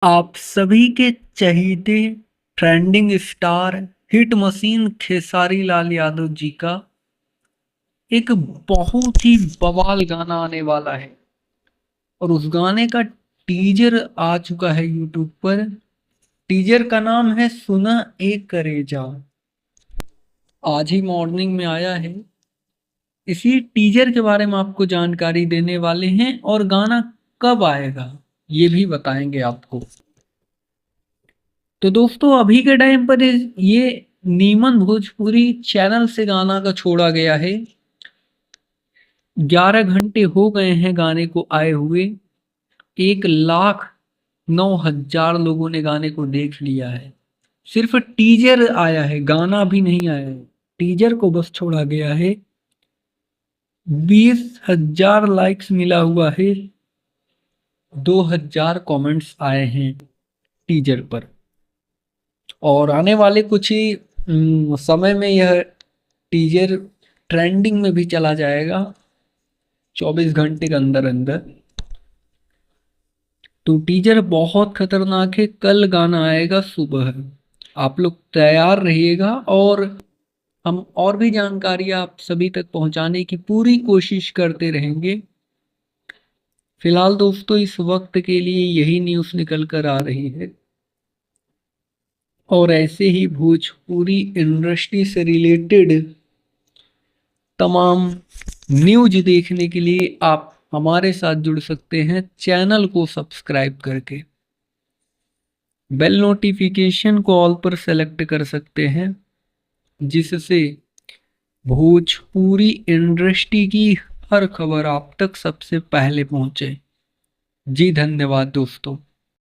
आप सभी के चहेते trending star hit machine Khesari Lal Yadav ji का एक बहुत ही बवाल गाना आने वाला है और उस गाने का टीजर आ चुका है यूट्यूब पर। टीजर का नाम है सुना एक करेजा। आज ही मॉर्निंग में आया है। इसी टीजर के बारे में आपको जानकारी देने वाले हैं और गाना कब आएगा ये भी बताएंगे आपको। तो दोस्तों अभी के टाइम पर ये नीमन भोजपुरी चैनल से गाना का छोड़ा गया है। 11 घंटे हो गए हैं गाने को आए हुए। 1,09,000 लोगों ने गाने को देख लिया है। सिर्फ टीजर आया है, गाना भी नहीं आया है। टीजर को बस छोड़ा गया है। 20,000 लाइक्स मिला हुआ है। 2,000 कमेंट्स आए हैं टीजर पर। और आने वाले कुछ ही समय में यह टीजर ट्रेंडिंग में भी चला जाएगा 24 घंटे के अंदर अंदर। तो टीजर बहुत खतरनाक है। कल गाना आएगा सुबह। आप लोग तैयार रहिएगा और हम और भी जानकारी आप सभी तक पहुंचाने की पूरी कोशिश करते रहेंगे। फिलहाल दोस्तों इस वक्त के लिए यही न्यूज़ निकल कर आ रही है और ऐसे ही भोजपुरी इंडस्ट्री से रिलेटेड तमाम न्यूज देखने के लिए आप हमारे साथ जुड़ सकते हैं चैनल को सब्सक्राइब करके। बेल नोटिफिकेशन को ऑल पर सेलेक्ट कर सकते हैं जिससे भोजपुरी इंडस्ट्री की हर खबर आप तक सबसे पहले पहुंचे। जी धन्यवाद दोस्तों।